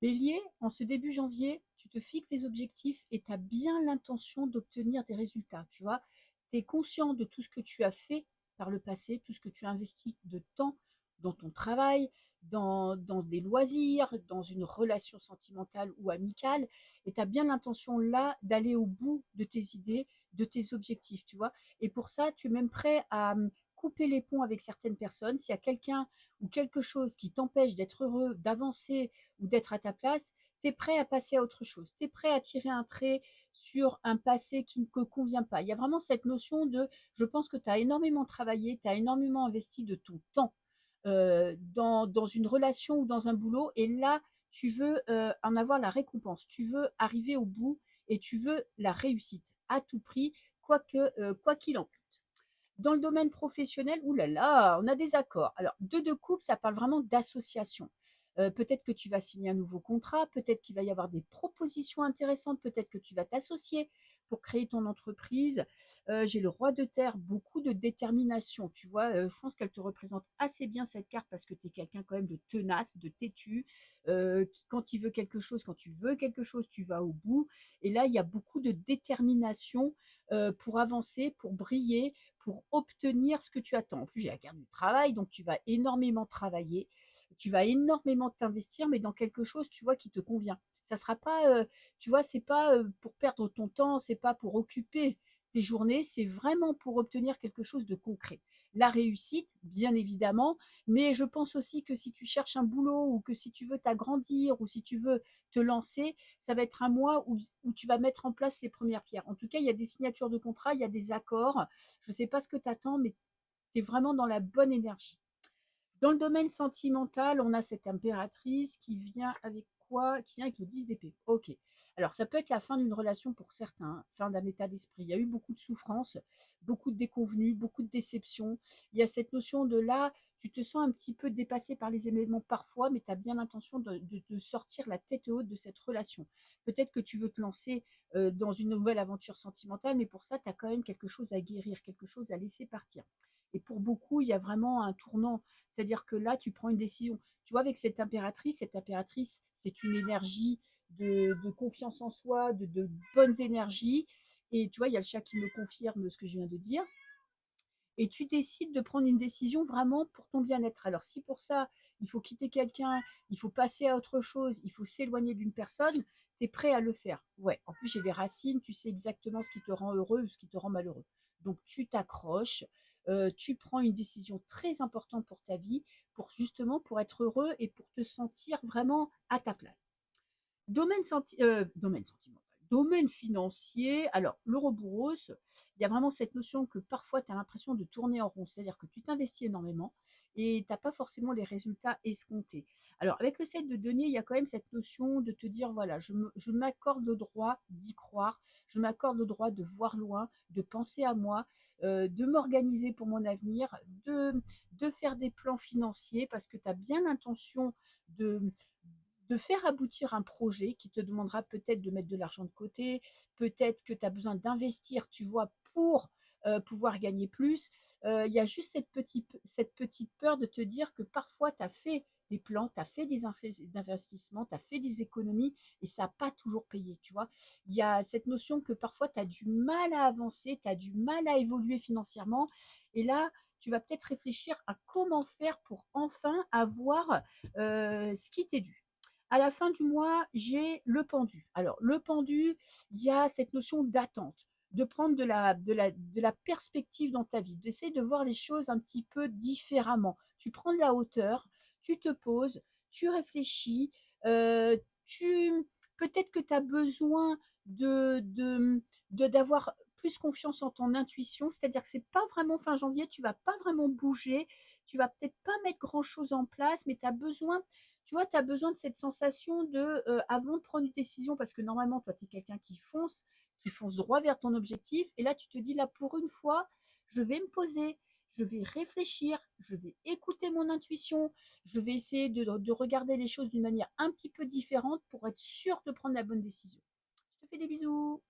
Bélier, en ce début janvier, tu te fixes des objectifs et tu as bien l'intention d'obtenir des résultats, tu vois? Tu es conscient de tout ce que tu as fait par le passé, tout ce que tu as investi de temps dans ton travail, dans des loisirs, dans une relation sentimentale ou amicale et tu as bien l'intention là d'aller au bout de tes idées, de tes objectifs, tu vois? Et pour ça, tu es même prêt à, couper les ponts avec certaines personnes. S'il y a quelqu'un ou quelque chose qui t'empêche d'être heureux, d'avancer ou d'être à ta place, tu es prêt à passer à autre chose. Tu es prêt à tirer un trait sur un passé qui ne te convient pas. Il y a vraiment cette notion de, je pense que tu as énormément travaillé, tu as énormément investi de ton temps dans une relation ou dans un boulot, et là, tu veux en avoir la récompense, tu veux arriver au bout et tu veux la réussite à tout prix, quoi qu'il en coûte. Dans le domaine professionnel, ouh là là, on a des accords. Alors, de couple, ça parle vraiment d'association. Peut-être que tu vas signer un nouveau contrat, peut-être qu'il va y avoir des propositions intéressantes, peut-être que tu vas t'associer pour créer ton entreprise. J'ai le roi de terre, beaucoup de détermination, tu vois. Je pense qu'elle te représente assez bien cette carte parce que tu es quelqu'un quand même de tenace, de têtu, qui, quand il veut quelque chose, quand tu veux quelque chose, tu vas au bout. Et là, il y a beaucoup de détermination pour avancer, pour briller, pour obtenir ce que tu attends. En plus, j'ai la carte du travail, donc tu vas énormément travailler, tu vas énormément t'investir, mais dans quelque chose, tu vois, qui te convient. Ça sera pas, tu vois, c'est pas pour perdre ton temps, c'est pas pour occuper tes journées, c'est vraiment pour obtenir quelque chose de concret. La réussite, bien évidemment, mais je pense aussi que si tu cherches un boulot ou que si tu veux t'agrandir ou si tu veux te lancer, ça va être un mois où tu vas mettre en place les premières pierres. En tout cas, il y a des signatures de contrat, il y a des accords. Je ne sais pas ce que tu attends, mais tu es vraiment dans la bonne énergie. Dans le domaine sentimental, on a cette impératrice qui vient avec quoi? Qui vient avec le 10 d'épée. Ok. Alors, ça peut être la fin d'une relation pour certains, hein, fin d'un état d'esprit. Il y a eu beaucoup de souffrances, beaucoup de déconvenues, beaucoup de déceptions. Il y a cette notion de là, tu te sens un petit peu dépassé par les événements parfois, mais tu as bien l'intention de sortir la tête haute de cette relation. Peut-être que tu veux te lancer dans une nouvelle aventure sentimentale, mais pour ça, tu as quand même quelque chose à guérir, quelque chose à laisser partir. Et pour beaucoup, il y a vraiment un tournant, c'est-à-dire que là, tu prends une décision. Tu vois, avec cette impératrice, c'est une énergie de confiance en soi, de bonnes énergies. Et tu vois, il y a le chat qui me confirme ce que je viens de dire. Et tu décides de prendre une décision vraiment pour ton bien-être. Alors, si pour ça, il faut quitter quelqu'un, il faut passer à autre chose, il faut s'éloigner d'une personne, tu es prêt à le faire. Ouais, en plus, j'ai les racines, tu sais exactement ce qui te rend heureux ou ce qui te rend malheureux. Donc, tu t'accroches, tu prends une décision très importante pour ta vie, pour justement pour être heureux et pour te sentir vraiment à ta place. Domaine sentimental. Domaine financier, alors l'Ouroboros, il y a vraiment cette notion que parfois tu as l'impression de tourner en rond, c'est-à-dire que tu t'investis énormément et tu as pas forcément les résultats escomptés. Alors avec le 7 de denier, il y a quand même cette notion de te dire, voilà, je m'accorde le droit d'y croire, je m'accorde le droit de voir loin, de penser à moi, de m'organiser pour mon avenir, de faire des plans financiers parce que tu as bien l'intention de, de faire aboutir un projet qui te demandera peut-être de mettre de l'argent de côté, peut-être que tu as besoin d'investir, tu vois, pour pouvoir gagner plus. Il y a juste cette petite peur de te dire que parfois tu as fait des plans, tu as fait des investissements, tu as fait des économies et ça n'a pas toujours payé, tu vois. Il y a cette notion que parfois tu as du mal à avancer, tu as du mal à évoluer financièrement et là, tu vas peut-être réfléchir à comment faire pour enfin avoir ce qui t'est dû. À la fin du mois, j'ai le pendu. Alors, le pendu, il y a cette notion d'attente, de prendre de la perspective dans ta vie, d'essayer de voir les choses un petit peu différemment. Tu prends de la hauteur, tu te poses, tu réfléchis, tu peut-être que tu as besoin d'avoir plus confiance en ton intuition, c'est-à-dire que c'est pas vraiment fin janvier, tu vas pas vraiment bouger, tu vas peut-être pas mettre grand-chose en place, mais tu as besoin, tu vois, tu as besoin de cette sensation de, avant de prendre une décision, parce que normalement, toi, tu es quelqu'un qui fonce droit vers ton objectif. Et là, tu te dis, là, pour une fois, je vais me poser, je vais réfléchir, je vais écouter mon intuition, je vais essayer de regarder les choses d'une manière un petit peu différente pour être sûr de prendre la bonne décision. Je te fais des bisous.